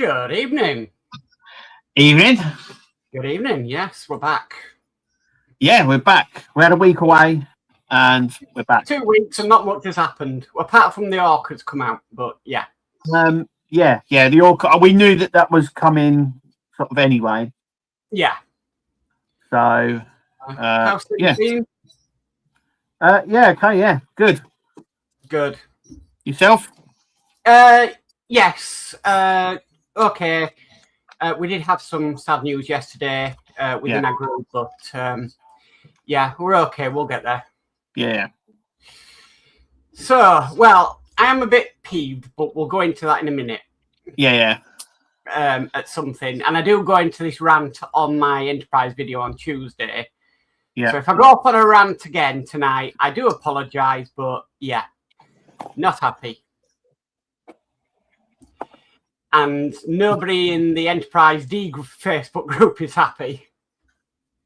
Good evening. Evening. Good evening. Yes, we're back. Yeah, we're back. We had a week away and we're back. 2 weeks and not much has happened, apart from the orchids come out, but yeah. The orchid. We knew that was coming sort of anyway. Yeah. So, how's things been? Good. Good. Yourself? Yes. Okay. We did have some sad news yesterday within our group, but we're okay. We'll get there. Yeah. So, well, I am a bit peeved, but we'll go into that in a minute. Yeah. At something, and I do go into this rant on my enterprise video on Tuesday. Yeah. So if I go up on a rant again tonight, I do apologise, but yeah, not happy. And nobody in the Enterprise D Facebook group is happy.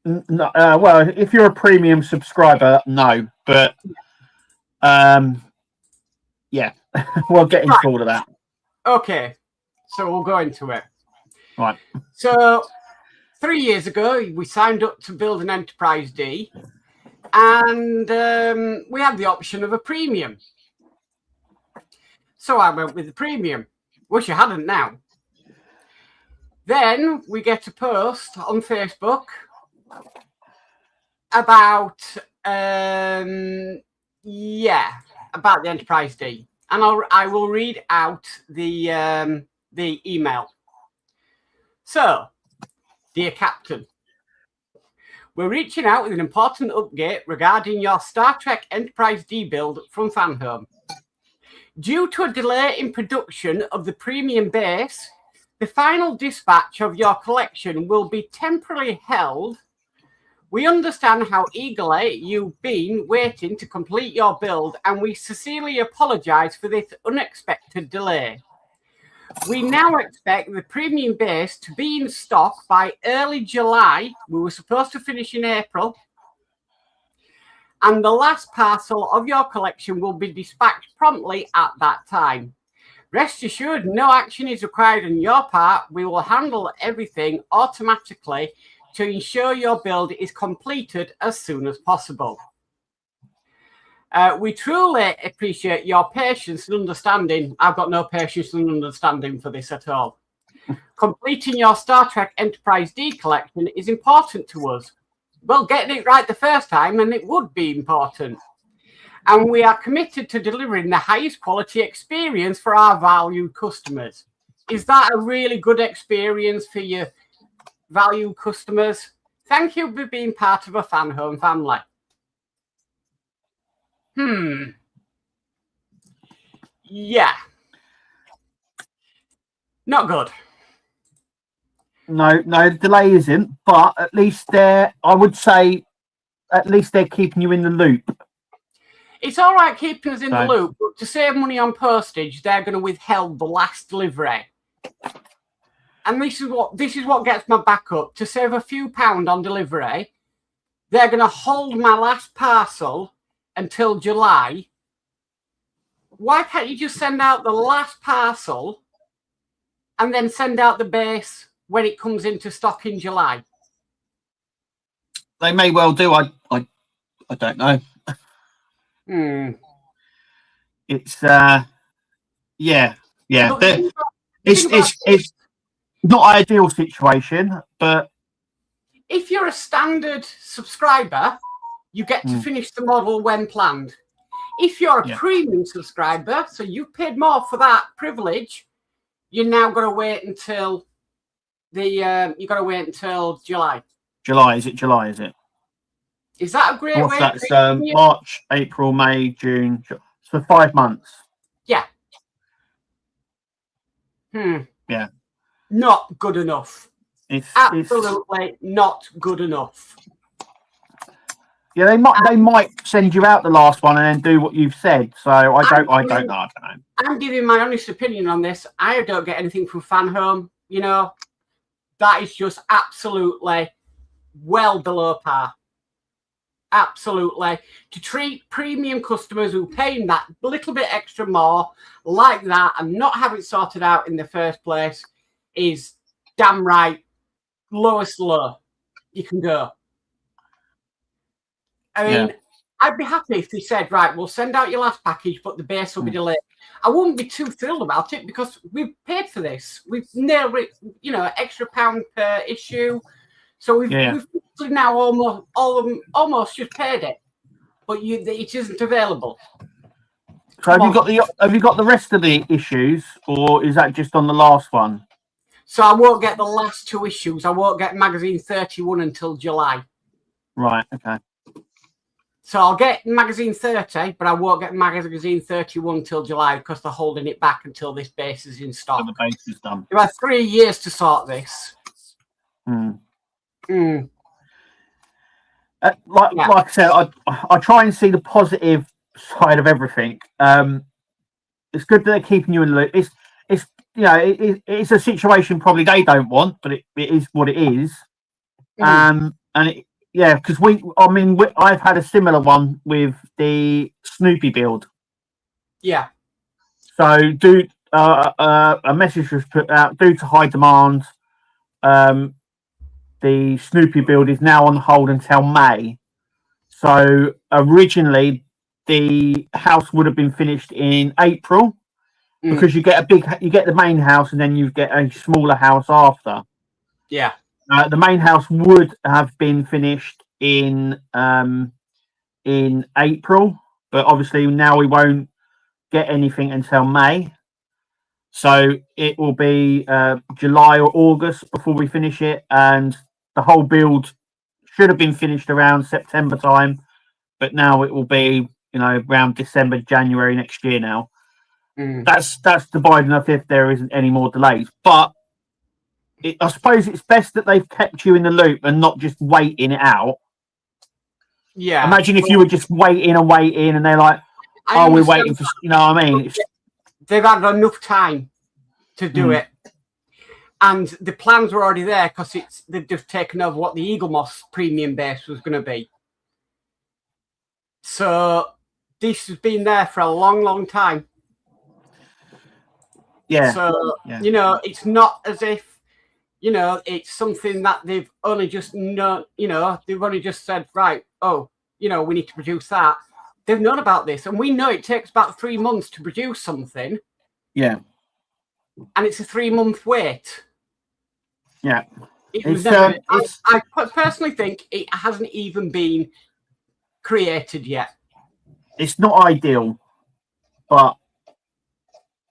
No, well, if you're a premium subscriber, no, but we'll get into all of that. Okay, so we'll go into it. Right. So 3 years ago, we signed up to build an Enterprise D, and we had the option of a premium. So I went with the premium. Wish I hadn't now. Then we get a post on Facebook about about the Enterprise D, and I will read out the email. So, dear Captain, we're reaching out with an important update regarding your Star Trek Enterprise D build from Fanhome. Due to a delay in production of the premium base, the final dispatch of your collection will be temporarily held. We understand how eagerly you've been waiting to complete your build, and we sincerely apologise for this unexpected delay. We now expect the premium base to be in stock by early July. We were supposed to finish in April. And the last parcel of your collection will be dispatched promptly at that time. Rest assured, no action is required on your part. We will handle everything automatically to ensure your build is completed as soon as possible. We truly appreciate your patience and understanding. I've got no patience and understanding for this at all. Completing your Star Trek Enterprise D collection is important to us. Well, getting it right the first time, and it would be important. And we are committed to delivering the highest quality experience for our valued customers. Is that a really good experience for your valued customers? Thank you for being part of a Fanhome family. Yeah. Not good. No, delay isn't, but at least they're keeping you in the loop. It's all right keeping us in the loop, but to save money on postage, they're going to withhold the last delivery. And this is what gets my back up. To save a few pound on delivery, they're going to hold my last parcel until July. Why can't you just send out the last parcel and then send out the base when it comes into stock in July? They may well do. I don't know. It's It's not ideal situation, but if you're a standard subscriber, you get to finish the model when planned. If you're a premium subscriber, so you paid more for that privilege, you're now going to wait until July. July, is it? Is that a great way? That's March, April, May, June. So 5 months. Yeah. Yeah. Not good enough. It's absolutely not good enough. Yeah, they might send you out the last one and then do what you've said. So I don't know. I'm giving my honest opinion on this. I don't get anything from Fanhome. You know, that is just absolutely well below par. Absolutely. To treat premium customers who are paying that little bit extra more like that and not have it sorted out in the first place is damn right lowest low you can go. I mean, I'd be happy if they said, right, we'll send out your last package, but the base will be delayed. I wouldn't be too thrilled about it because we've paid for this. We've nailed it, you know, extra £1 per issue. So we've now almost just paid it, but it isn't available. So have you got the rest of the issues, or is that just on the last one? So I won't get the last 2 issues. I won't get magazine 31 until July. Right. Okay. So I'll get magazine 30, but I won't get magazine 31 till July because they're holding it back until this base is in stock. So the base is done. You have 3 years to sort this. Like I said, I try and see the positive side of everything. It's good that they're keeping you in the loop. It's you know it's a situation probably they don't want, but it is what it is. And because I've had a similar one with the Snoopy build. Yeah. So a message was put out due to high demand. The Snoopy build is now on hold until May. So originally the house would have been finished in April because you get the main house and then you get a smaller house after. Yeah. The main house would have been finished in April, but obviously now we won't get anything until May. So it will be July or August before we finish it, and the whole build should have been finished around September time, but now it will be, you know, around December, January next year now. That's dividing up if there isn't any more delays. But I suppose it's best that they've kept you in the loop and not just waiting it out. Yeah. Imagine if you were just waiting and they're like, we're waiting for, you know what I mean? They've had enough time to do it. And the plans were already there because they've just taken over what the Eagle Moss premium base was going to be. So this has been there for a long, long time. Yeah. So, you know, it's not as if, you know, it's something that they've only just they've only just said, right, you know, we need to produce that. They've known about this, and we know it takes about 3 months to produce something. Yeah. And it's a 3-month wait. Yeah. I personally think it hasn't even been created yet. It's not ideal, but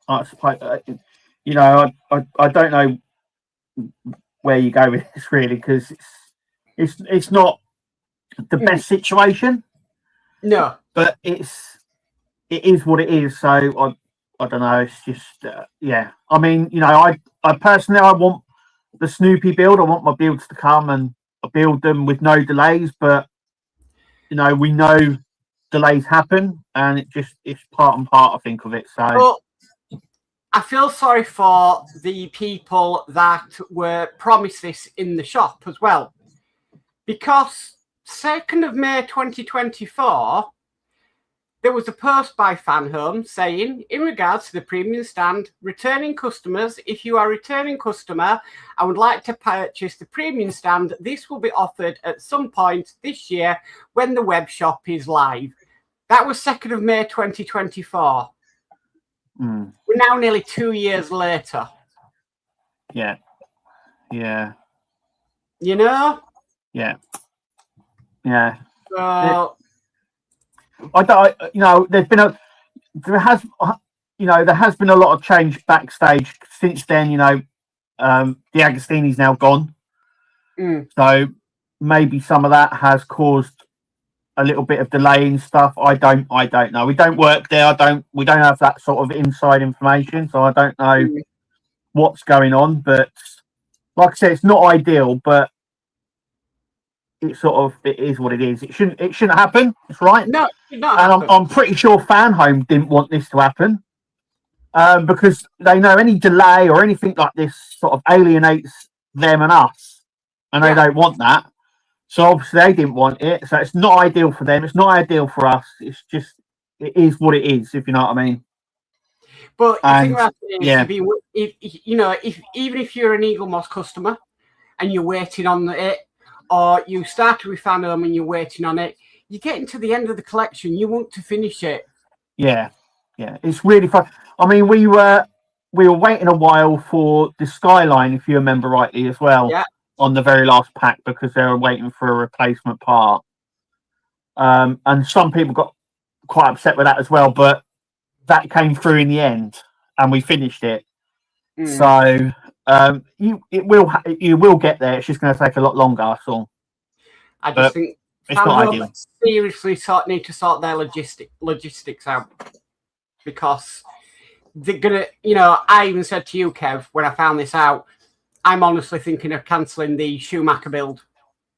I suppose, you know, I don't know where you go with this really, because it's not the best situation. No, but it is what it is. So I don't know. It's just I mean, you know, I personally I want the Snoopy build. I want my builds to come and I build them with no delays. But you know, we know delays happen, and it's part and part. I think of it. So. Well, I feel sorry for the people that were promised this in the shop as well, because 2nd of May 2024, there was a post by Fanhome saying, in regards to the premium stand, returning customers, if you are a returning customer and would like to purchase the premium stand, this will be offered at some point this year when the web shop is live. That was 2nd of May 2024. We're now nearly 2 years later. Yeah. Yeah. You know? Yeah. Yeah. So... I don't, you know, there has been a lot of change backstage since then. You know, the Agostini's now gone, so maybe some of that has caused a little bit of delay and stuff. I don't know. We don't work there. We don't have that sort of inside information, so I don't know what's going on. But like I said, it's not ideal, but it is what it is. It shouldn't happen. It's right. No, and I'm pretty sure Fanhome didn't want this to happen, because they know any delay or anything like this sort of alienates them and us, and they don't want that. So obviously they didn't want it. So it's not ideal for them. It's not ideal for us. It is what it is, if you know what I mean. But the thing And about it is, yeah, even if you're an Eagle Moz customer and you're waiting on it, or you started with fandom and you're waiting on it, you're getting to the end of the collection. You want to finish it. yeah, it's really fun. I mean, we were waiting a while for the Skyline, if you remember rightly, as well. Yeah. On the very last pack because they were waiting for a replacement part. And some people got quite upset with that as well, but that came through in the end, and we finished it. So you will get there. It's just going to take a lot longer. So I just think it's not ideal. Seriously, need to sort their logistics out, because they're gonna. I even said to you, Kev, when I found this out, I'm honestly thinking of cancelling the Schumacher build.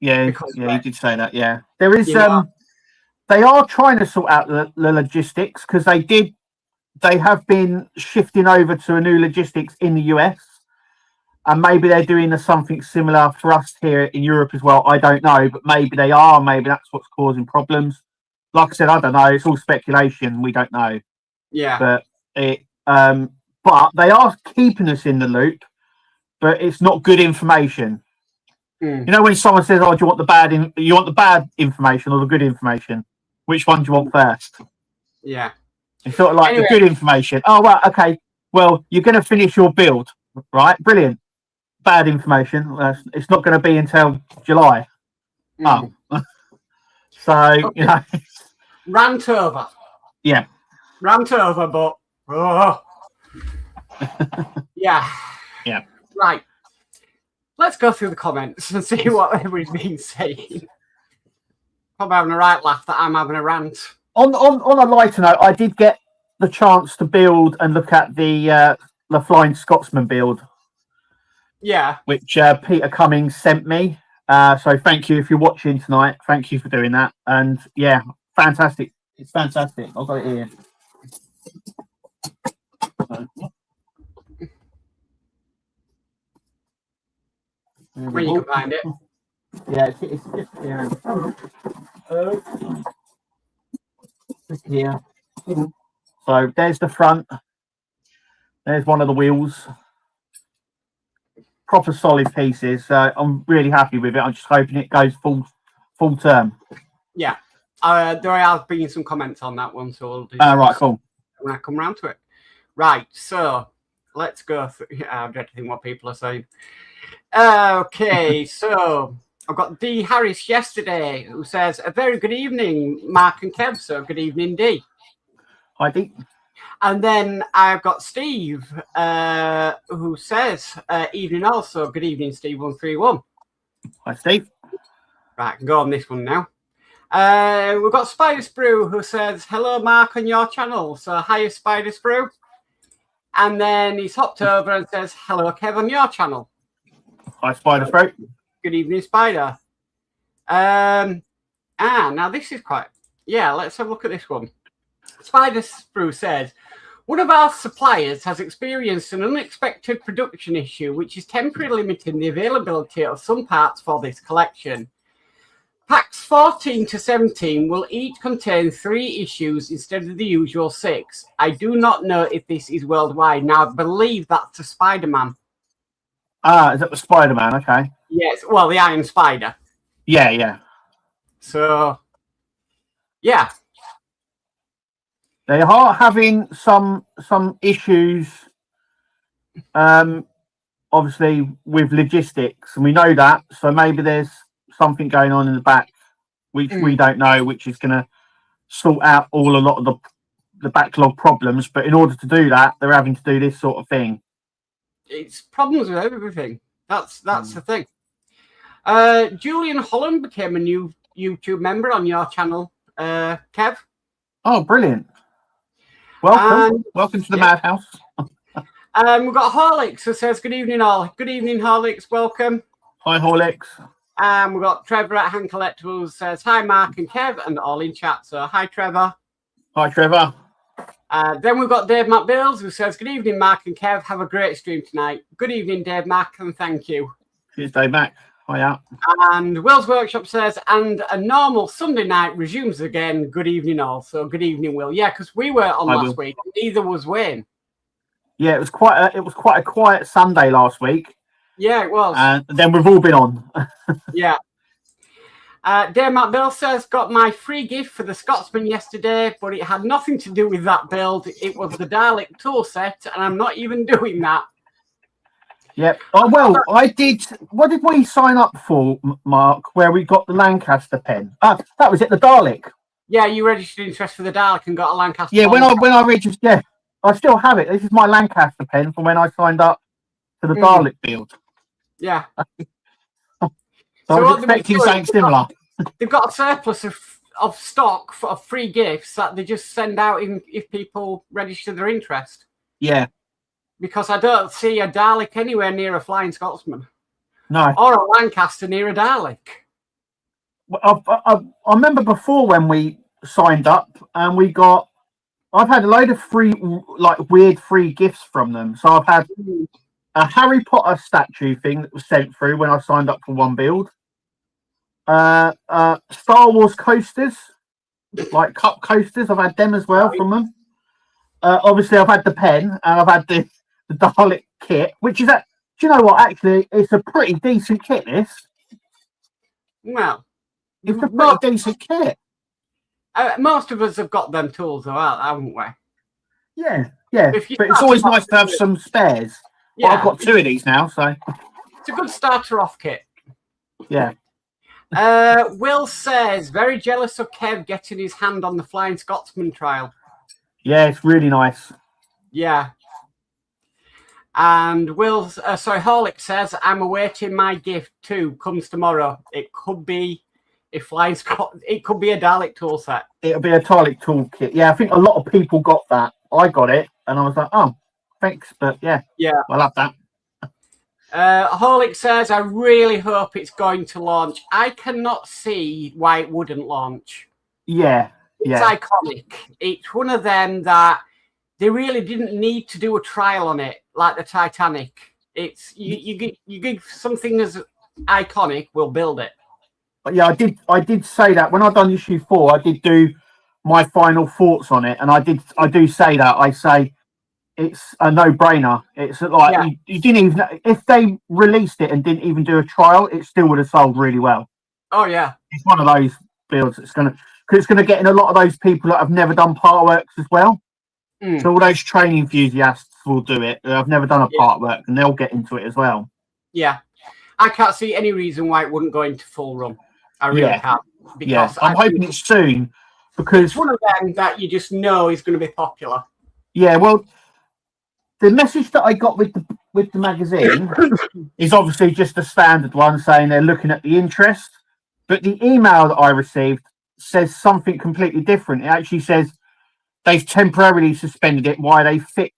Yeah, you did say that. Yeah, there is. They are trying to sort out the logistics because they have been shifting over to a new logistics in the US, and maybe they're doing something similar for us here in Europe as well. I don't know, but maybe they are. Maybe that's what's causing problems. Like I said, I don't know. It's all speculation. We don't know. Yeah. But they are keeping us in the loop. But it's not good information. You know, when someone says, "Oh, do you want the bad information or the good information? Which one do you want first?" Yeah, it's sort of like the good information. Oh, right, okay. Well, you're going to finish your build, right? Brilliant. Bad information. It's not going to be until July. Oh, so okay. Rant over. Yeah, rant over, but yeah. Right. Let's go through the comments and see what everybody's been saying. Probably having a right laugh that I'm having a rant. On a lighter note, I did get the chance to build and look at the Flying Scotsman build. Yeah. Which Peter Cummings sent me. So thank you if you're watching tonight. Thank you for doing that. And yeah, fantastic. It's fantastic. I've got it here. When you can find it. Yeah, it's just here. Just here. So there's the front. There's one of the wheels. Proper solid pieces. I'm really happy with it. I'm just hoping it goes full term. Yeah. There have been some comments on that one, so we'll do right, cool. When I come round to it. Right, so let's go through. I've got to think what people are saying. Okay, so I've got D. Harris yesterday who says, "A very good evening, Mark and Kev." So good evening, D. Hi, D. And then I've got Steve who says, "Evening also." Good evening, Steve 131. Hi, Steve. Right, I can go on this one now. We've got Spider Sprue who says, "Hello, Mark, on your channel." So hi, Spider Sprue. And then he's hopped over and says, "Hello, Kev, on your channel." Hi, Spider Sprue. Good evening, Spider. Now this is quite... Yeah, let's have a look at this one. Spider Sprue says, "One of our suppliers has experienced an unexpected production issue which is temporarily limiting the availability of some parts for this collection. Packs 14 to 17 will each contain 3 issues instead of the usual 6. I do not know if this is worldwide." Now, I believe that's the Spider-Man. Is that the Spider-Man? Okay. Yes, well, the Iron Spider. Yeah. So, yeah. They are having some issues, obviously, with logistics, and we know that. So maybe there's something going on in the back, which we don't know, which is going to sort out a lot of the backlog problems. But in order to do that, they're having to do this sort of thing. It's problems with everything. That's the thing. Julian Holland became a new YouTube member on your channel, Kev. Oh, brilliant. Welcome to the madhouse. We've got Horlicks who says, "Good evening, all." Good evening, Horlicks. Welcome. Hi, Horlicks. We've got Trevor at Hand Collectibles who says, "Hi, Mark and Kev," and all in chat. So, hi, Trevor. Hi, Trevor. Then we've got Dave McBills who says, "Good evening, Mark and Kev. Have a great stream tonight." Good evening, Dave Mac, and thank you. Cheers, Dave Mac. Hiya. And Will's Workshop says, "And a normal Sunday night resumes again. Good evening, all." So good evening, Will. Yeah, because we were on last week. Neither was Wayne. Yeah, it was quite a quiet Sunday last week. Yeah, it was. And then we've all been on. Yeah. Dave Matt Bill says, got my free gift for the Scotsman yesterday, but it had nothing to do with that build. It was the Dalek tool set, and I'm not even doing that. Yep. Oh, well, I did. What did we sign up for, Mark, where we got the Lancaster pen? That was it, the Dalek. Yeah, you registered interest for the Dalek and got a Lancaster. Yeah, when I registered, yeah, I still have it. This is my Lancaster pen from when I signed up for the Dalek build. Yeah. So I was expecting something similar. They've got a surplus of stock of free gifts that they just send out if people register their interest. Yeah. Because I don't see a Dalek anywhere near a Flying Scotsman. No. Or a Lancaster near a Dalek. I remember before when we signed up and I've had a load of free, like weird free gifts from them. So I've had a Harry Potter statue thing that was sent through when I signed up for one build. Star Wars coasters, like cup coasters. I've had them as well from them. Obviously, I've had the pen and I've had the Dalek kit, which is do you know what? Actually, it's a pretty decent kit. This. Well, it's a pretty decent kit. Most of us have got them tools, though, haven't we? Yeah. But it's always nice to have some spares. Yeah, I've got 2 of these now, so it's a good starter off kit. Yeah. Will says, very jealous of Kev getting his hand on the Flying Scotsman trial. Yeah, it's really nice. Yeah. And Horlick says, I'm awaiting my gift too. Comes tomorrow. It could be it could be a Dalek tool set. It'll be a Dalek tool kit. Yeah, I think a lot of people got that. I got it, and I was like, oh, thanks, but yeah, I'll have that. Horlick says, I really hope it's going to launch. I cannot see why it wouldn't launch. Yeah. It's iconic. It's one of them that they really didn't need to do a trial on it, like the Titanic. It's you give something as iconic, we'll build it. But yeah, I did say that when I've done issue 4, I did do my final thoughts on it, and I do say that. I say it's a no-brainer. It's like you didn't even, if they released it and didn't even do a trial, it still would have sold really well. Oh yeah, it's one of those builds that's because it's gonna get in a lot of those people that have never done Partworks as well. So all those training enthusiasts will do it. I've never done a Partwork, and they'll get into it as well. Yeah, I can't see any reason why it wouldn't go into full run. I really can't. Because I'm hoping it's soon, because it's one of them that you just know is going to be popular. Yeah, well, the message that I got with the magazine is obviously just a standard one saying they're looking at the interest, but the email that I received says something completely different. It actually says they've temporarily suspended it while they fix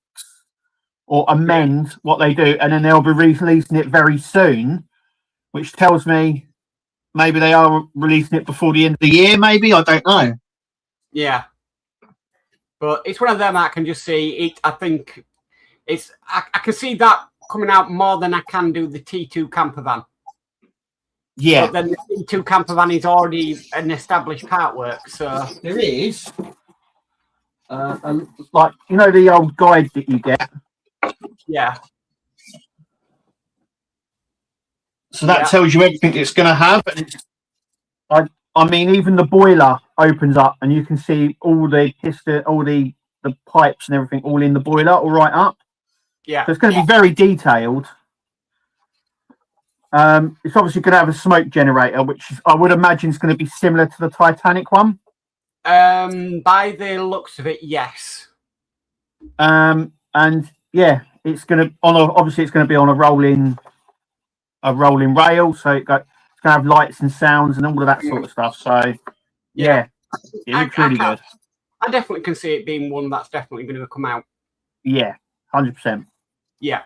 or amend what they do, and then they'll be releasing it very soon, which tells me maybe they are releasing it before the end of the year, maybe. I don't know. Yeah. But it's one of them I can just see it. I think I can see that coming out more than I can do the T2 camper van. Yeah. But then the T2 camper van is already an established Partwork, so there is. Like, you know, the old guide that you get. Yeah. So that tells you everything it's going to have. And I mean, even the boiler opens up, and you can see all the pipes and everything all in the boiler, all right up. Yeah. So it's going to be very detailed. It's obviously going to have a smoke generator, which I would imagine is going to be similar to the Titanic one. By the looks of it, yes. And yeah, it's going to obviously it's going to be on a rolling rail, so it's going to have lights and sounds and all of that sort of stuff. So yeah, it looks really good. I definitely can see it being one that's definitely going to come out. Yeah, 100%. Yeah.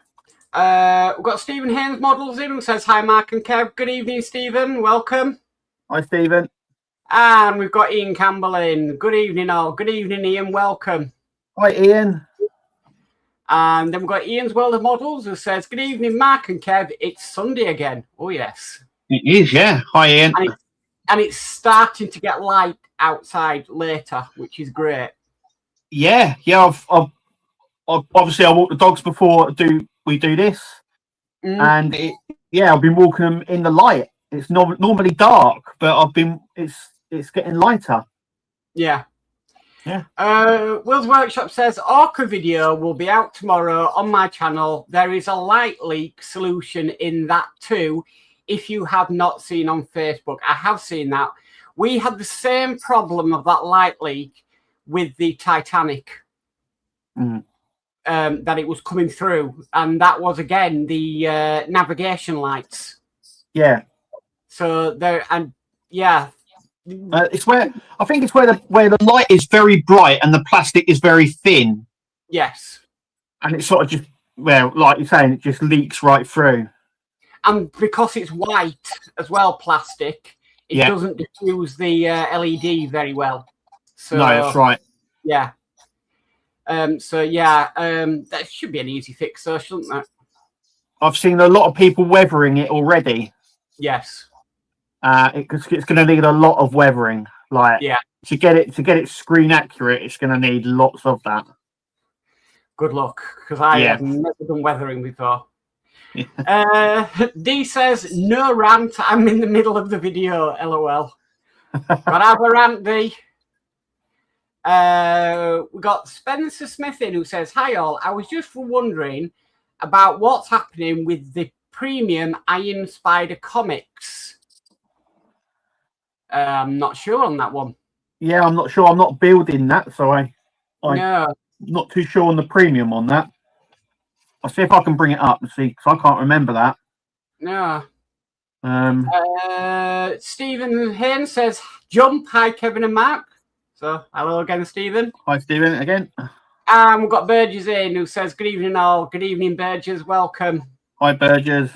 We've got Stephen Haynes Models in, who says, hi, Mark and Kev. Good evening, Stephen. Welcome. Hi, Stephen. And we've got Ian Campbell in. Good evening, all. Good evening, Ian. Welcome. Hi, Ian. And then we've got Ian's World of Models, who says, good evening, Mark and Kev. It's Sunday again. Oh, yes. It is, yeah. Hi, Ian. And it's starting to get light outside later, which is great. Yeah. obviously I walk the dogs before we do this, and I've been walking them in the light. It's normally dark, but it's getting lighter. Yeah. Yeah. Will's Workshop says Orca video will be out tomorrow on my channel. There is a light leak solution in that too. If you have not seen on Facebook, I have seen that. We had the same problem of that light leak with the Titanic. That it was coming through, and that was again the navigation lights. Yeah. So there, and yeah. It's where the light is very bright and the plastic is very thin. Yes. And it's sort of just, well, like you're saying, it just leaks right through. And because it's white as well, plastic, it doesn't diffuse the LED very well. So, no, that's right. Yeah. That should be an easy fix, though, shouldn't that? I've seen a lot of people weathering it already. Yes. It's going to need a lot of weathering. To get it screen accurate, it's going to need lots of that. Good luck, because I have never done weathering before. D says no rant. I'm in the middle of the video. LOL. Gotta have a rant, D. We got Spencer Smith in who says, "Hi all. I was just wondering about what's happening with the premium Iron Spider comics." I'm not sure on that one. Yeah, I'm not sure. I'm not building that, so I'm no. not too sure on the premium on that. I'll see if I can bring it up and see, because I can't remember that. No. Stephen Haynes says, "Jump." Hi, Kevin and Mark. So, hello again, Stephen. Hi, Stephen, again. And we've got Burgess in who says, "Good evening, all." Good evening, Burgess. Welcome. Hi, Burgess.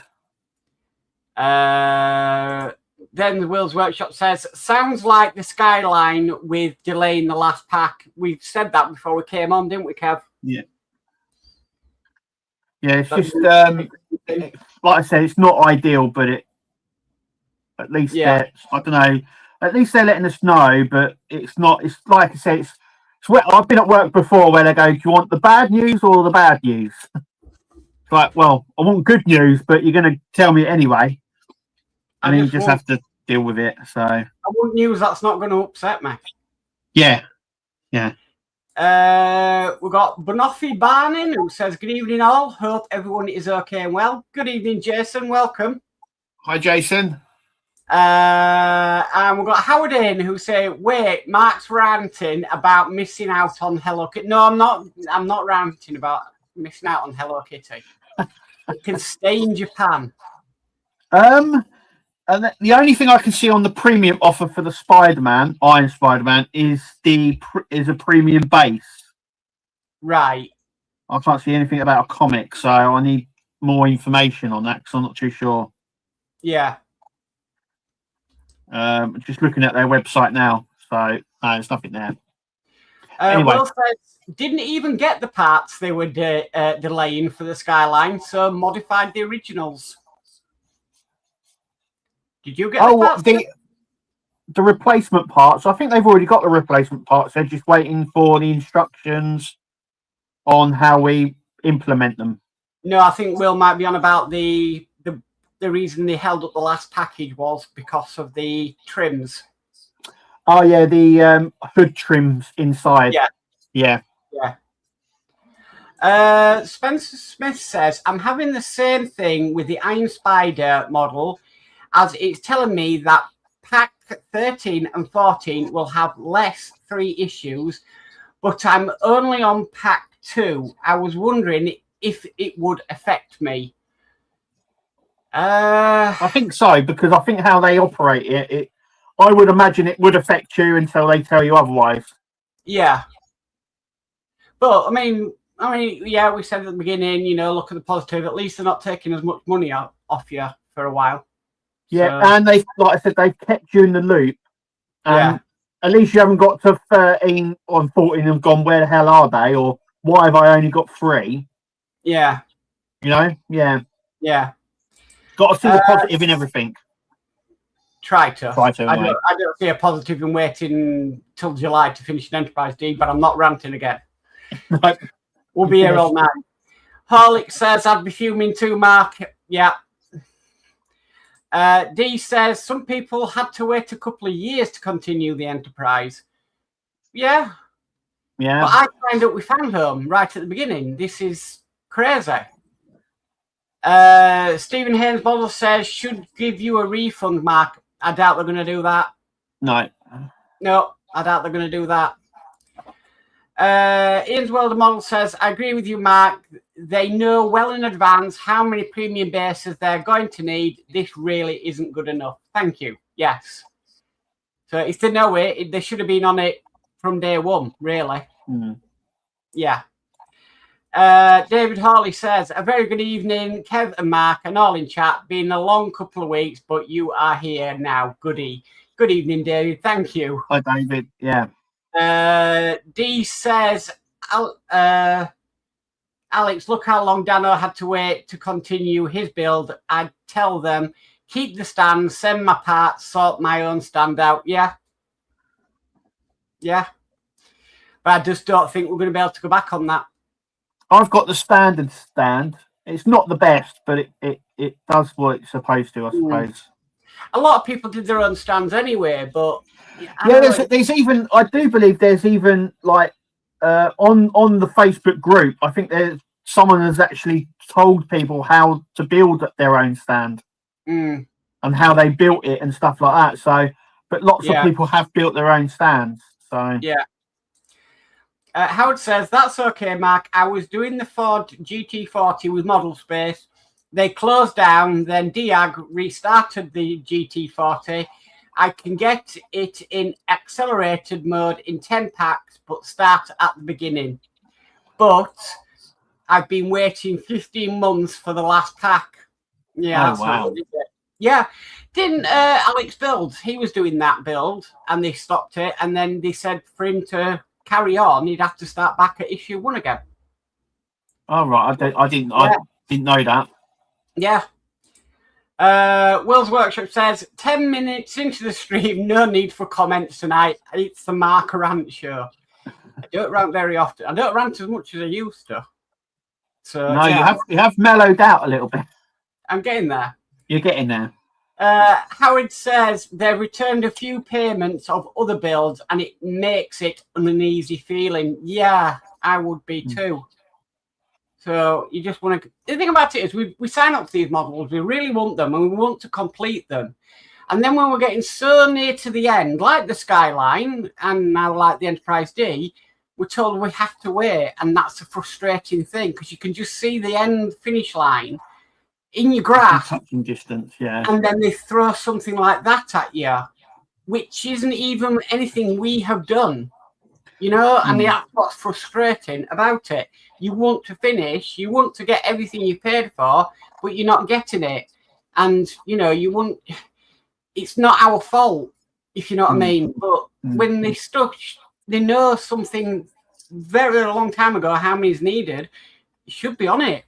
Then the Will's Workshop says, "Sounds like the Skyline with delaying the last pack." We said that before we came on, didn't we, Kev? Yeah. Yeah, it's just, like I said, it's not ideal, but at least I don't know, at least they're letting us know, but it's not, it's like I said, it's where, I've been at work before where they go, "Do you want the bad news or the bad news?" It's like, well, I want good news, but you're going to tell me anyway. And then you just have to deal with it. So I want news that's not going to upset me. Yeah. We've got Banoffee Barnin who says, "Good evening all. Hope everyone is okay and well." Good evening, Jason. Welcome. Hi, Jason. And we've got Howard in who say, "Wait, Mark's ranting about missing out on Hello Kitty." No, I'm not. I'm not ranting about missing out on Hello Kitty. It can stay in Japan. And the only thing I can see on the premium offer for the Spider-Man, Iron Spider-Man, is a premium base. Right. I can't see anything about a comic, so I need more information on that because I'm not too sure. Yeah. Just looking at their website now, so no, there's nothing there. Anyway. Will says, "Didn't even get the parts they were delaying for the Skyline, so modified the originals." Did you get the replacement parts? I think they've already got the replacement parts. They're just waiting for the instructions on how we implement them. No, I think Will might be on about the reason they held up the last package was because of the trims. Oh yeah, the hood trims inside. Yeah. Spencer Smith says, "I'm having the same thing with the Iron Spider model, as it's telling me that pack 13 and 14 will have less 3 issues, but I'm only on pack 2. I was wondering if it would affect me." I think so, because I think how they operate it, I would imagine it would affect you until they tell you otherwise. Yeah. But, I mean, yeah, we said at the beginning, look at the positive. At least they're not taking as much money off you for a while. Yeah, so, and they, like I said, they've kept you in the loop. And at least you haven't got to 13 or 14 and gone, where the hell are they? Or why have I only got 3? Yeah. Yeah. Got to see the positive in everything. Try to. I don't see a positive in waiting till July to finish an Enterprise D, but I'm not ranting again. We'll be here all night. Harlick says, I'd be fuming too, Mark. Yeah. D says, some people had to wait a couple of years to continue the enterprise. Yeah. Yeah. But I signed up with Fandom right at the beginning. This is crazy. Stephen Haynes Bottle says, should give you a refund, Mark. I doubt they're going to do that. No, I doubt they're going to do that. Ian's Welder Model says, I agree with you, Mark. They know well in advance how many premium bases they're going to need. This really isn't good enough. Thank you. Yes. So if they know it, they should have been on it from day one, really. Yeah. David Hawley says, a very good evening, Kev and Mark, and all in chat. Been a long couple of weeks, but you are here now. Good evening, David. Thank you. Hi, David. Yeah. D says, Alex, look how long Dano had to wait to continue his build. I'd tell them, keep the stand, send my parts, sort my own stand out. Yeah. Yeah. But I just don't think we're going to be able to go back on that. I've got the standard stand. It's not the best, but it does what it's supposed to, I suppose. A lot of people did their own stands anyway, but there's even, I do believe there's even like on the Facebook group, I think there's someone has actually told people how to build their own stand and how they built it and stuff like that. So, but lots of people have built their own stands. So yeah. Howard says, that's okay, Mark. I was doing the Ford GT40 with Model Space. They closed down, then Diag restarted the GT40. I can get it in accelerated mode in 10 packs, but start at the beginning. But I've been waiting 15 months for the last pack. Yeah. Oh, wow. Yeah. Didn't Alex build? He was doing that build, and they stopped it, and then they said for him to carry on, he'd have to start back at issue 1 again. Oh, right. I didn't know that. Yeah. Will's Workshop says, 10 minutes into the stream, no need for comments tonight. It's the Mark Rant show. I don't rant very often. I don't rant as much as I used to. So no, you have mellowed out a little bit. I'm getting there. You're getting there. Howard says they've returned a few payments of other builds and it makes it an uneasy feeling. Yeah, I would be too. So you just want to... The thing about it is we sign up to these models, we really want them and we want to complete them. And then when we're getting so near to the end, like the Skyline and now like the Enterprise D, we're told we have to wait. And that's a frustrating thing because you can just see the end finish line in your graph. Touching distance, yeah. And then they throw something like that at you, which isn't even anything we have done. You know, and that's what's frustrating about it. You want to finish, you want to get everything you paid for, but you're not getting it. And, you know, it's not our fault, if you know what I mean. But when they know something very long time ago, how many is needed, you should be on it.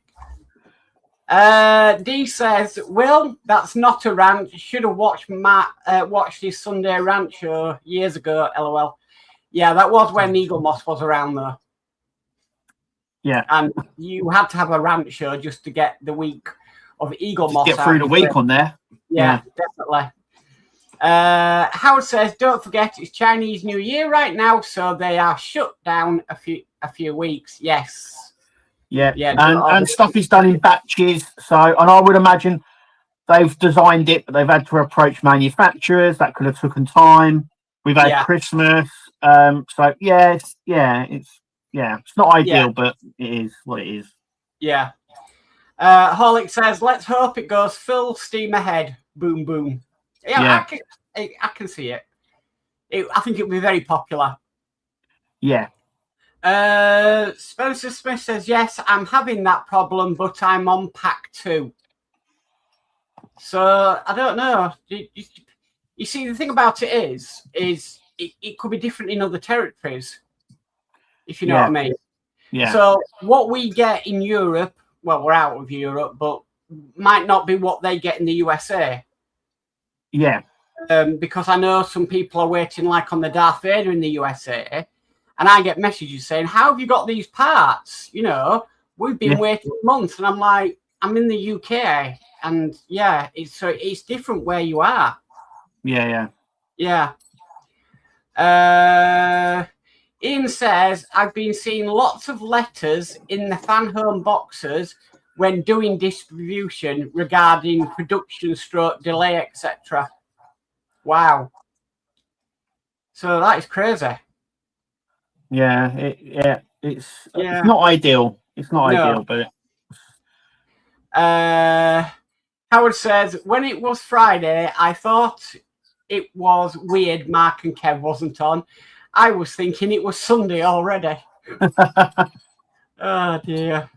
D says, well, that's not a rant. Should have watched his Sunday rant show years ago, LOL. Yeah, that was when Eagle Moss was around, though. Yeah. And you had to have a rant show just to get the week of Eagle Moss get through the week on there. Yeah, definitely. Howard says, don't forget, it's Chinese New Year right now, so they are shut down a few weeks. Yes. Yeah. And stuff is done in batches. So, and I would imagine they've designed it, but they've had to approach manufacturers. That could have taken time. We've had Christmas. So it's not ideal, but it is what it is. Yeah. Horlick says, let's hope it goes full steam ahead. Boom, boom. Yeah. I can see it. I think it'll be very popular. Yeah. Spencer Smith says, yes, I'm having that problem, but I'm on pack 2. So I don't know. You see, the thing about it is it could be different in other territories, if you know what I mean. Yeah. So what we get in Europe, well, we're out of Europe, but might not be what they get in the USA. Yeah. Because I know some people are waiting, like on the Darth Vader in the USA, And I get messages saying, how have you got these parts? You know, we've been waiting months. And I'm like, I'm in the UK. And yeah, it's different where you are. Yeah. Ian says, I've been seeing lots of letters in the fan home boxes when doing distribution regarding production stroke delay, etc. Wow. So that is crazy. Yeah, it's not ideal. It's not ideal, but Howard says, when it was Friday, I thought it was weird Mark and Kev wasn't on. I was thinking it was Sunday already. Oh dear.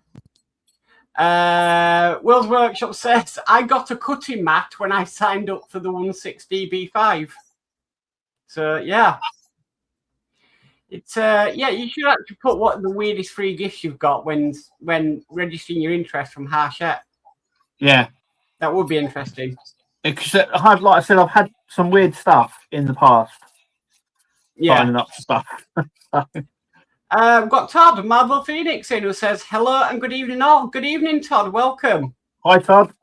Will's Workshop says, I got a cutting mat when I signed up for the 16DB5. So yeah. It's you should actually put what the weirdest free gifts you've got when registering your interest from Harshette. Yeah. That would be interesting. Because like I said, I've had some weird stuff in the past. Yeah. Signing up stuff. We've got Todd, Marvel Phoenix, in who says, hello and good evening all. Good evening, Todd. Welcome. Hi, Todd.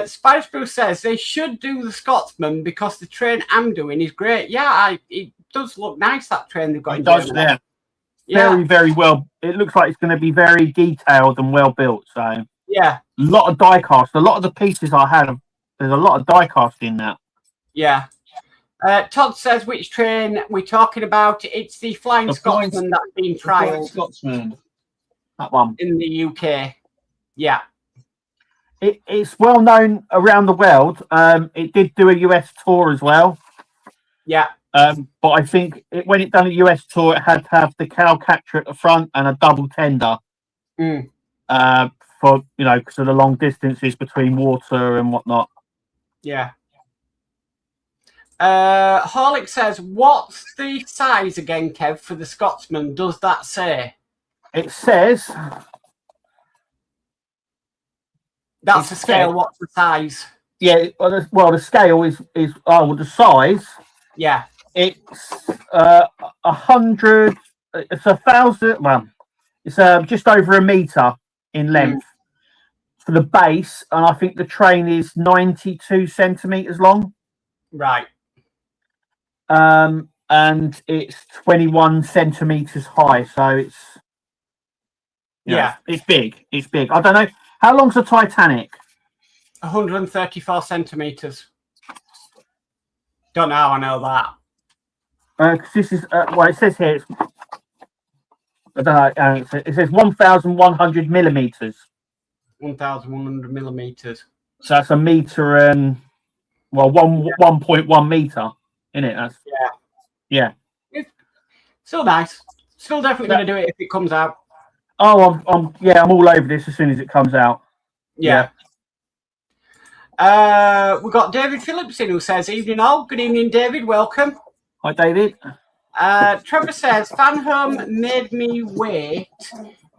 Spice Bruce says they should do the Scotsman because the train I'm doing is great. Yeah, it does look nice, that train they've got in Germany. Yeah. Very, very well. It looks like it's going to be very detailed and well built. So yeah. A lot of die cast. A lot of the pieces I have, there's a lot of die cast in that. Yeah. Todd says, which train we're talking about? It's the Flying Scotsman that's been trialled. Scotsman. That one. In the UK. Yeah. It's well known around the world. It did do a US tour as well. Yeah. But I think when it done a US tour, it had to have the cow catcher at the front and a double tender. For because of the long distances between water and whatnot. Yeah. Horlick says, what's the size again, Kev, for the Scotsman? Does that say? It says. That's the scale. What's the size? Yeah, the scale is the size. Yeah. It's 100. It's 1,000. Well, it's just over a meter in length for the base, and I think the train is 92 centimeters long. Right. And it's 21 centimeters high, so it's it's big. It's big. I don't know how long's the Titanic. 134 centimeters. Don't know how I know that. Because this is it says here. I don't know. It says 1,100 millimeters. 1,100 millimeters. So that's a meter and 1.1 meter. In it, that's yeah. It's still nice. Still definitely going to do it if it comes out. Oh, I'm all over this as soon as it comes out. Yeah. We've got David Phillips in who says, evening all. Good evening, David. Welcome. Hi, David. Trevor says, Fan Home made me wait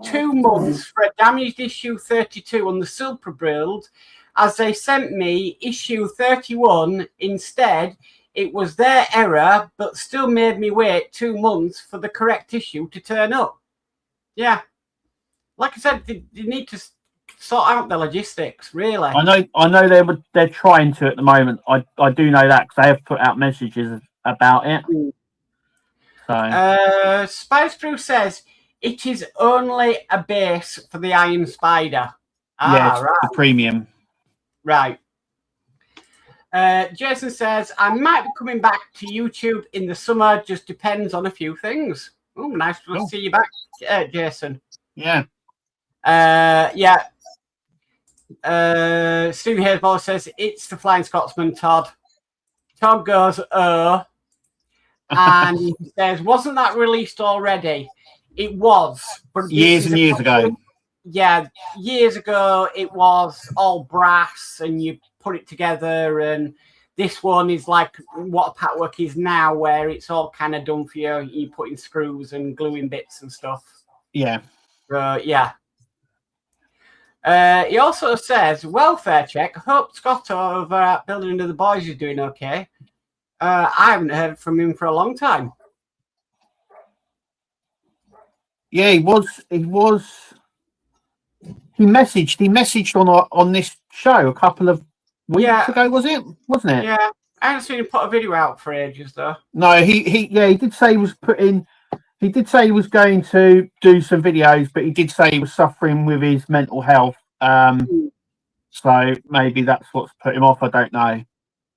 2 months for a damaged issue 32 on the Super build, as they sent me issue 31 instead. It was their error, but still made me wait 2 months for the correct issue to turn up. Yeah. Like I said, they need to sort out the logistics, really. I know they're trying to at the moment. I do know that because they have put out messages about it. So Spice Crew says it is only a base for the Iron Spider. It's the premium. Right. Jason says, I might be coming back to YouTube in the summer, just depends on a few things. Oh, nice to see you back, Jason. Yeah. Stephen Hayesball says, it's the Flying Scotsman, Todd. Todd goes, and he says, wasn't that released already? It was. But years and years ago. Yeah, years ago, it was all brass and you put it together, and this one is like what a Partwork is now, where it's all kind of done for you. You put in screws and gluing bits and stuff. Yeah. He also says, welfare check. Hope Scott over at Building of the Boys is doing okay. I haven't heard from him for a long time. Yeah, he was. He was. He messaged on this show a couple of weeks ago. Was it? Wasn't it? Yeah. I haven't seen him put a video out for ages though. No, he did say he was putting. He did say he was going to do some videos, but he did say he was suffering with his mental health. So maybe that's what's put him off. I don't know.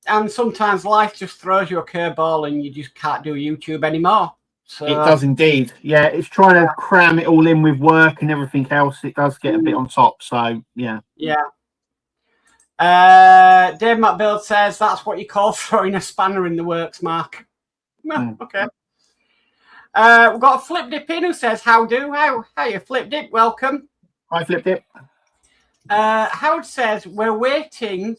And sometimes life just throws you a curveball, and you just can't do YouTube anymore. So it does indeed. Yeah, it's trying to cram it all in with work and everything else. It does get a bit on top. So yeah. Yeah. Dave McBuild says that's what you call throwing a spanner in the works, Mark. Okay. We've got a Flip Dip in who says, how you, Flip Dip? Welcome. Hi, Flip Dip. Howard says, we're waiting,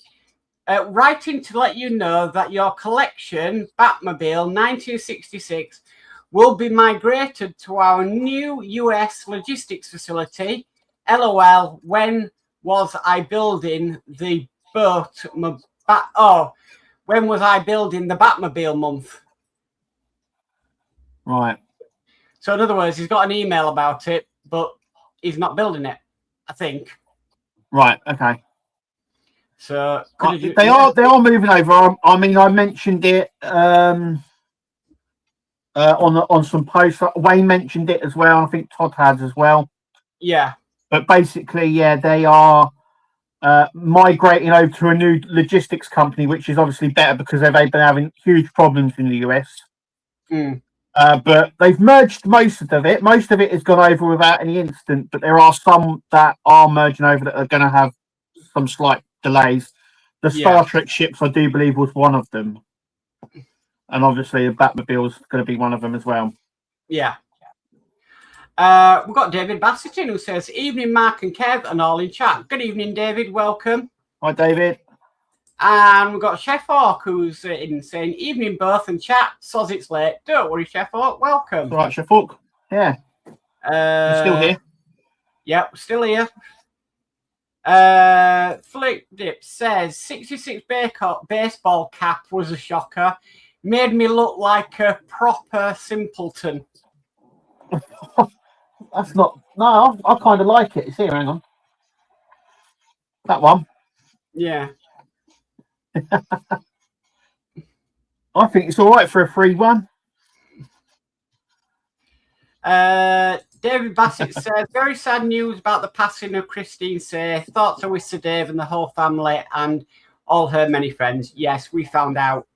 writing to let you know that your collection, Batmobile 1966, will be migrated to our new US logistics facility. LOL, when was I building the when was I building the Batmobile month? Right. So in other words, he's got an email about it, but he's not building it, I think. Right. Okay. So they are moving over. I mean, I mentioned it on some posts. Wayne mentioned it as well. I think Todd has as well. Yeah. But basically, yeah, they are migrating over to a new logistics company, which is obviously better because they've been having huge problems in the US. But they've merged most of it. Most of it has gone over without any incident, but there are some that are merging over that are going to have some slight delays. The Star Trek ships, I do believe, was one of them. And obviously, the Batmobile is going to be one of them as well. Yeah. We've got David Bassett in who says, evening, Mark and Kev, and all in chat. Good evening, David. Welcome. Hi, David. And we've got Chef Ork who's in saying, evening, both, and chat. Soz it's late. Don't worry, Chef Ork. Welcome. All right, Chef Ork. Yeah. You're still here? Yep, still here. Flick Dip says 66 baseball cap was a shocker. Made me look like a proper simpleton. That's not. No, I kind of like it. It's here. Hang on. That one. Yeah. I think it's all right for a free one. David Bassett says, very sad news about the passing of Christine Say. Thoughts are with Sir Dave and the whole family and all her many friends. Yes, we found out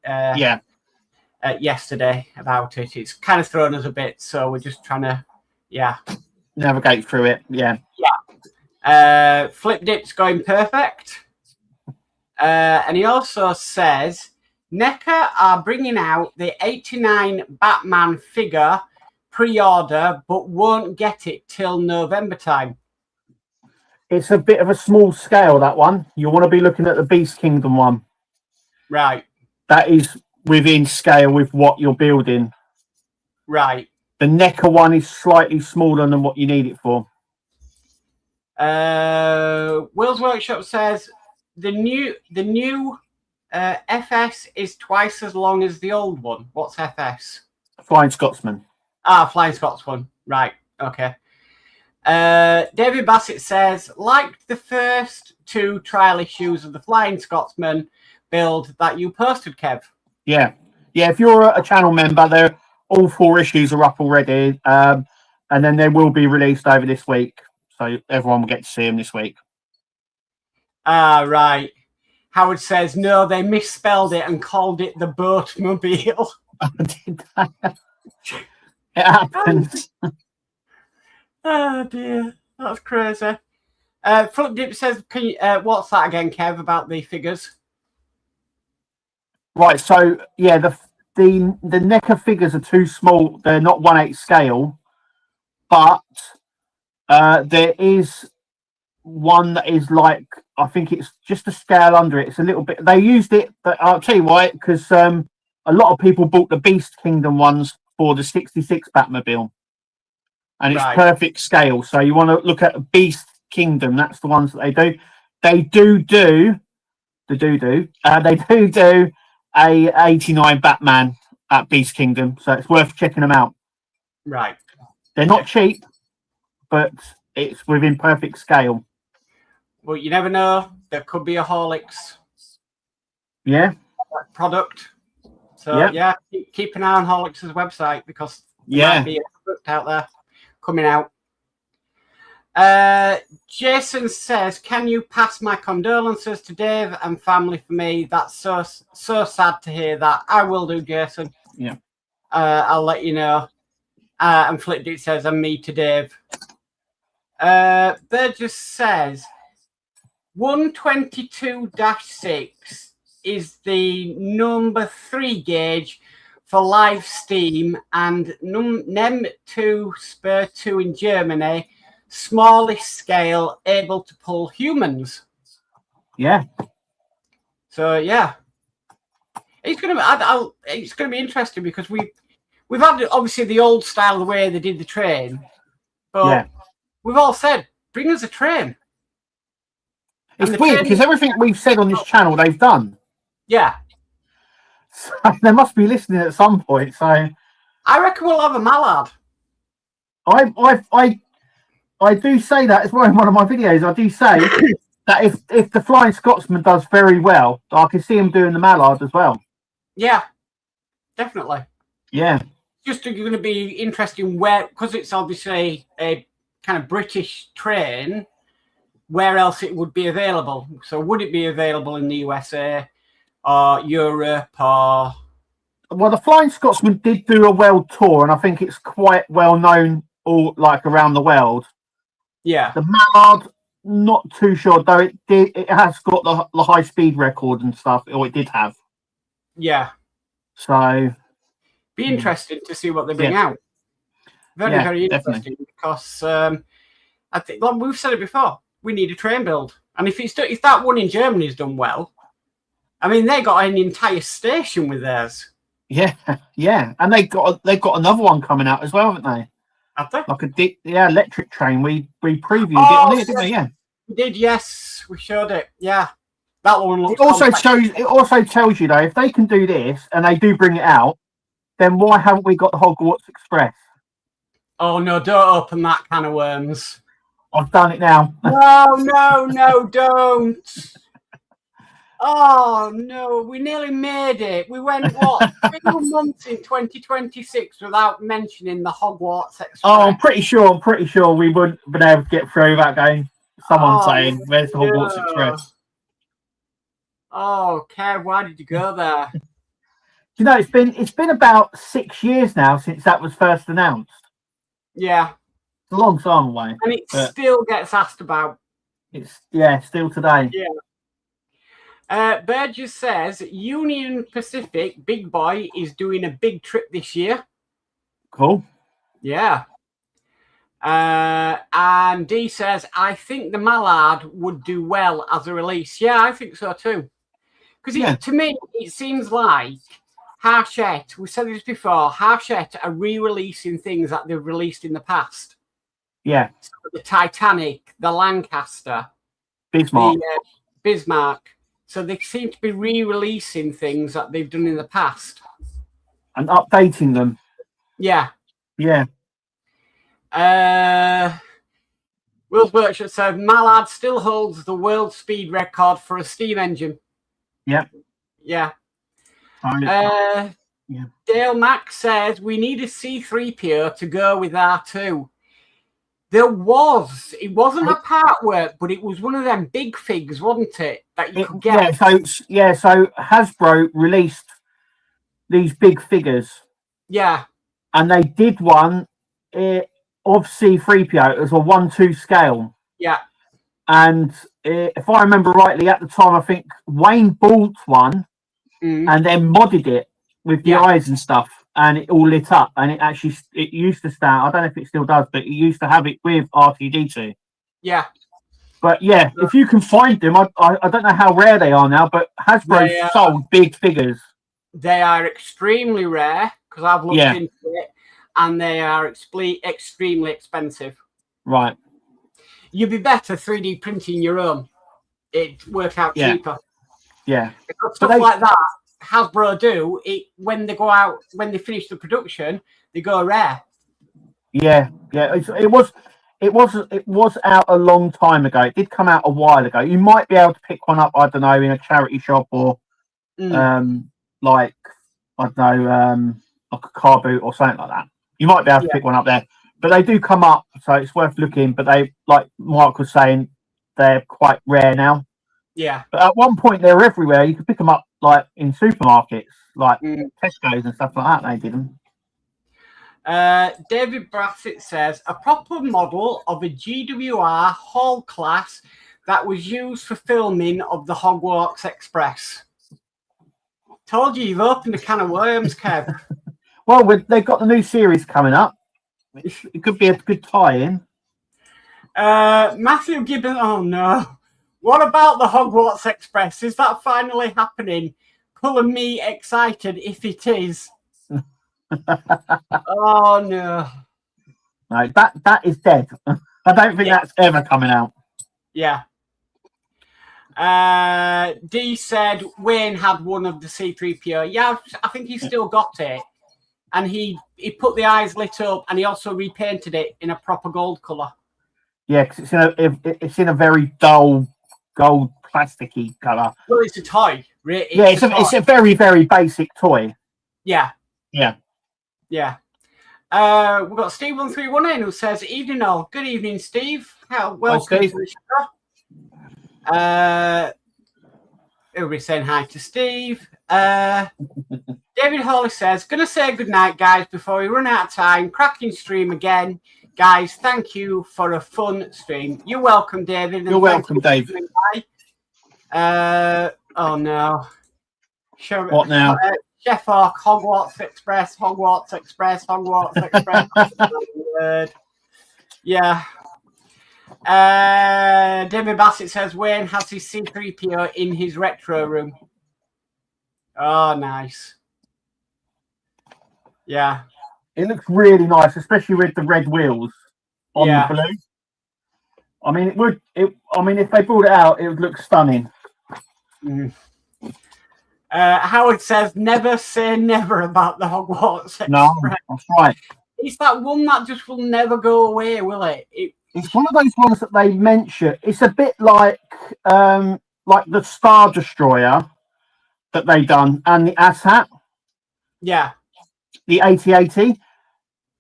yesterday about it. It's kind of thrown us a bit, so we're just trying to, navigate through it. Yeah. Flip Dip's going perfect. And he also says, NECA are bringing out the 89 Batman figure pre-order, but won't get it till November time. It's a bit of a small scale, that one. You want to be looking at the Beast Kingdom one. Right. That is within scale with what you're building. Right. The NECA one is slightly smaller than what you need it for. Will's Workshop says the new FS is twice as long as the old one. What's FS? Flying Scotsman. Flying Scotsman. Right. Okay. David Bassett says, liked the first 2 trial issues of the Flying Scotsman build that you posted, Kev. Yeah. If you're a channel member, all 4 issues are up already, and then they will be released over this week, so everyone will get to see them this week. Right. Howard says, no, they misspelled it and called it the Boatmobile. It happens. Oh dear, that's crazy. Flip Dip says, "Can you? What's that again, Kev? About the figures?" Right. So yeah, the NECA figures are too small. They're not 1/8 scale, but there is one that is like, I think it's just a scale under it. It's a little bit. They used it, but I'll tell you why. Because a lot of people bought the Beast Kingdom ones for the 66 Batmobile. And it's perfect scale. So you want to look at Beast Kingdom. That's the ones that they do. They do a 89 Batman at Beast Kingdom. So it's worth checking them out. Right. They're not cheap, but it's within perfect scale. Well, you never know. There could be a Horlicks Yeah. product. So yeah, keep an eye on Horlicks' website because there might be a product out there coming out. Jason says, "Can you pass my condolences to Dave and family for me? That's so sad to hear that." I will do, Jason. Yeah. I'll let you know. And Flipdit says, "And me to Dave." Burgess says, 122-6 is the number 3 gauge for live steam, and NEM2 Spur 2 in Germany, smallest scale, able to pull humans. Yeah. So yeah, it's gonna be interesting because we've had obviously the old style, the way they did the train, but we've all said, bring us a train. It's weird because everything we've said on this channel, they've done. Yeah. So they must be listening at some point. So I reckon we'll have a mallard. I do say that as well in one of my videos. I do say that if the Flying Scotsman does very well, I can see him doing the mallard as well. Yeah, definitely. Yeah. Just going to be interesting where, because it's obviously a kind of British train, where else it would be available. So would it be available in the USA or Europe or... Well, the Flying Scotsman did do a world tour, and I think it's quite well known all around the world. Yeah. The mallard, not too sure, though it has got the high speed record and stuff, or it did have. Yeah. So be interesting to see what they bring out. Very interesting, definitely. Because I think, like we've said it before, we need a train build, and if that one in Germany's done well, I mean they got an entire station with theirs. Yeah, and they've got another one coming out as well, haven't they? Have they? Like electric train. We previewed it on here, didn't we? Yeah, we did. Yes, we showed it. Yeah, that one looks. It also tells you though, if they can do this and they do bring it out, then why haven't we got the Hogwarts Express? Oh no! Don't open that can of worms. I've done it now. No, don't. Oh no, we nearly made it. We went 2 months in 2026 without mentioning the Hogwarts Express. Oh, I'm pretty sure we wouldn't have been able to get through without going someone saying, "Where's the Hogwarts Express?" Oh, Kev, why did you go there? You know, it's been about 6 years now since that was first announced. Yeah. It's a long time away. And it still gets asked about. It's still today. Yeah. Burgess says Union Pacific Big Boy is doing a big trip this year. Cool. Yeah. And D says, I think the Mallard would do well as a release. Yeah, I think so too. Because to me, it seems like Hachette, we said this before, Hachette are re-releasing things that they've released in the past. Yeah. So the Titanic, the Lancaster, Bismarck. The Bismarck. So they seem to be re-releasing things that they've done in the past. And updating them. Yeah. Yeah. Will's Workshop said Mallard still holds the world speed record for a steam engine. Yeah. Yeah. Dale Mack says we need a C3PO to go with R2. It wasn't a Partwork, but it was one of them big figs, wasn't it? That you could get. So Hasbro released these big figures. Yeah. And they did one of C3PO as a 1:2 scale. Yeah. And if I remember rightly, at the time, I think Wayne bought one and then modded it with the eyes and stuff, and it all lit up. And it used to stand. I don't know if it still does, but it used to have it with R2-D2. Yeah. But yeah, if you can find them, I don't know how rare they are now, but Hasbro sold big figures. They are extremely rare because I've looked into it, and they are extremely expensive. Right. You'd be better 3D printing your own. It'd work out cheaper. Yeah. Because stuff like that, Hasbro do it when they go out, when they finish the production, they go rare. Yeah. It It was out a long time ago. It did come out a while ago. You might be able to pick one up, I don't know, in a charity shop or like I don't know, like a car boot or something like that. You might be able to pick one up there. But they do come up, so it's worth looking. But they, like Mark was saying, they're quite rare now. Yeah. But at one point they were everywhere. You could pick them up like in supermarkets, like Tesco's and stuff like that. They did them. David Brassett says a proper model of a GWR Hall class that was used for filming of the Hogwarts Express. Told you, you've opened a can of worms, Kev. Well, they've got the new series coming up. It could be a good tie-in. Matthew Gibbon. Oh no! What about the Hogwarts Express? Is that finally happening? Pulling me excited if it is. Oh no! No, that is dead. I don't think that's ever coming out. Yeah. D said Wayne had one of the C3PO. Yeah, I think he still got it, and he put the eyes lit up, and he also repainted it in a proper gold color. Yeah, because it's in a very dull gold plasticky color. Well, it's a toy. It's a very, very basic toy. Yeah. Yeah. Yeah. We've got Steve1319 who says, "Evening all. Good evening, Steve. Welcome to the show." Everybody saying hi to Steve. David Hawley says, "Gonna say good night, guys, before we run out of time. Cracking stream again. Guys, thank you for a fun stream." You're welcome, David. You're welcome, Dave. Oh no. What now? Chef Hawk, Hogwarts Express, Hogwarts Express, Hogwarts Express. Word. Yeah. David Bassett says Wayne has his C3PO in his retro room. Oh, nice. Yeah. It looks really nice, especially with the red wheels on the blue. I mean, if they brought it out, it would look stunning. Howard says, "Never say never about the Hogwarts Express." No, that's right. It's that one that just will never go away, will it? It's one of those ones that they mention. It's a bit like the Star Destroyer that they done and the ASHAT. Yeah. The 8080.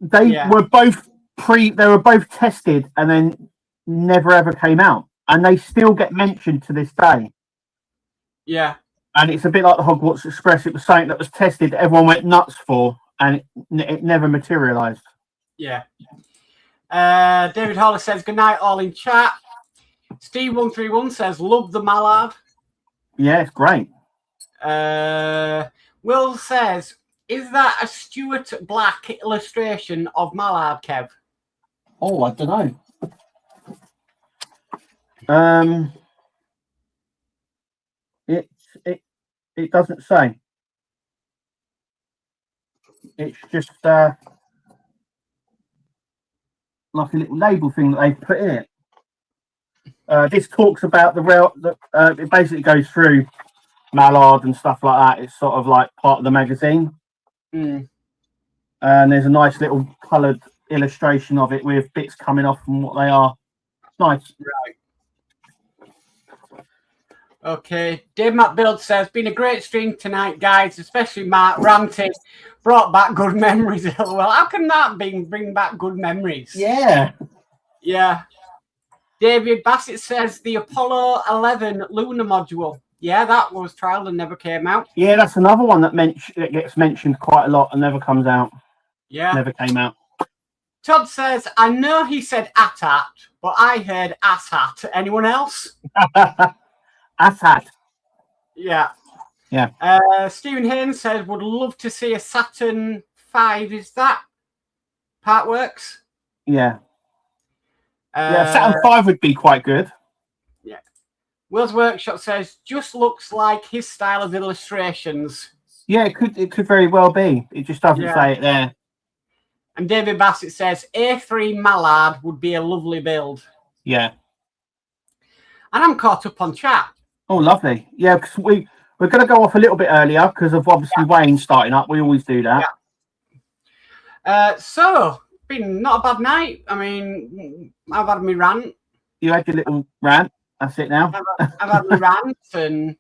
They were both tested and then never ever came out, and they still get mentioned to this day. Yeah. And it's a bit like the Hogwarts Express. It was something that was tested, everyone went nuts for, and it never materialised. Yeah. David Hollis says, "Good night, all in chat." Steve131 says, "Love the Mallard." Yeah, it's great. Will says, "Is that a Stuart Black illustration of Mallard, Kev?" Oh, I don't know. It doesn't say. It's just like a little label thing that they put in it. This talks about the rail. It basically goes through Mallard and stuff like that. It's sort of like part of the magazine. And there's a nice little coloured illustration of it with bits coming off from what they are. It's nice. Right. Okay. Dave Matt Build says, "Been a great stream tonight, guys, especially Mark ranting. Brought back good memories." Well, how can that bring back good memories? Yeah. Yeah. David Bassett says, "The Apollo 11 lunar module." Yeah, that was trial and never came out. Yeah, that's another one that gets mentioned quite a lot and never comes out. Yeah. Never came out. Todd says, "I know he said AT-AT, but I heard ASHAT. Anyone else?" ASHAT. Yeah. Yeah. Stephen Haynes says, "Would love to see a Saturn 5. Is that Partworks?" Yeah. Saturn 5 would be quite good. Yeah. Will's Workshop says, "Just looks like his style of illustrations." Yeah, it could very well be. It just doesn't say it there. And David Bassett says, "A3 Mallard would be a lovely build." Yeah. And I'm caught up on chat. Oh, lovely. Yeah, because we're going to go off a little bit earlier because of obviously Wayne starting up. We always do that. Yeah. So been not a bad night. I mean, I've had my rant. You had your little rant. That's it now. I've had my rant, and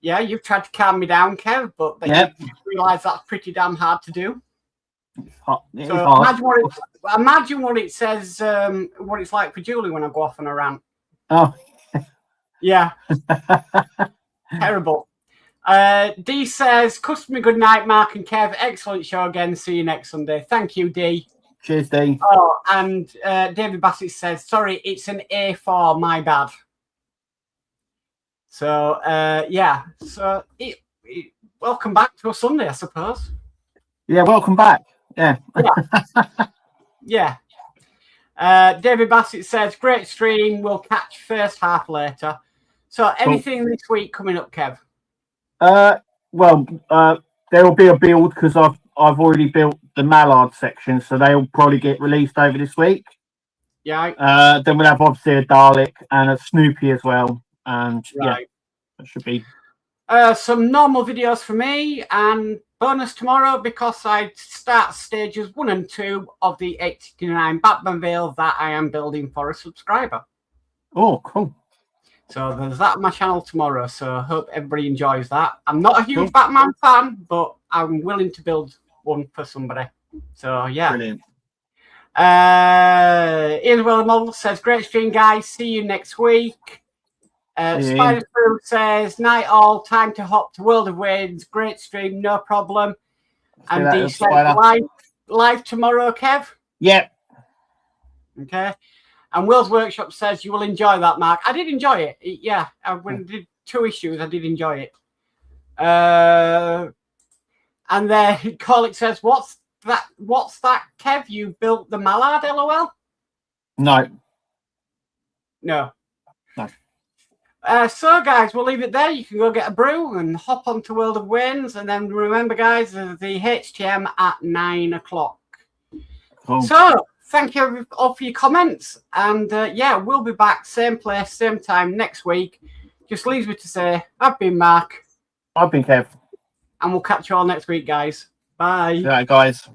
yeah, you've tried to calm me down, Kev, but then you realise that's pretty damn hard to do. It's hot. It So is hard. imagine what it says, what it's like for Julie when I go off on a rant. Oh, yeah, terrible. D says, "Customer good night, Mark and Kev. Excellent show again. See you next Sunday." Thank you, D. Cheers, D. Oh, and David Bassett says, "Sorry, it's an A4. My bad." So yeah, so welcome back to a Sunday, I suppose. Yeah, welcome back. Yeah. Yeah. David Bassett says, "Great stream. We'll catch first half later." So anything this week coming up, Kev? Well, there will be a build because I've already built the Mallard section, so they'll probably get released over this week. Yeah. Then we'll have obviously a Dalek and a Snoopy as well, and yeah, that should be some normal videos for me and bonus tomorrow because I start stages 1 and 2 of the 869 Batman Veil that I am building for a subscriber. Oh, cool. So there's that on my channel tomorrow. So I hope everybody enjoys that. I'm not a huge Batman fan, but I'm willing to build one for somebody. So yeah. Brilliant. Ian Willamol says, "Great stream, guys. See you next week." Spider Fruit says, "Night all. Time to hop to World of Winds. Great stream, no problem." And D says, live tomorrow, Kev. Yep. Okay. And Will's Workshop says, "You will enjoy that, Mark." I did enjoy it. Yeah, when I did 2 issues, I did enjoy it. And then Colic says, What's that, Kev? You built the Mallard, LOL? No. So, guys, we'll leave it there. You can go get a brew and hop onto World of Winds. And then remember, guys, there's the HTM at 9 o'clock. Cool. So, thank you all for your comments. And yeah, we'll be back, same place, same time next week. Just leaves me to say, I've been Mark. I've been Kev. And we'll catch you all next week, guys. Bye. Yeah, guys.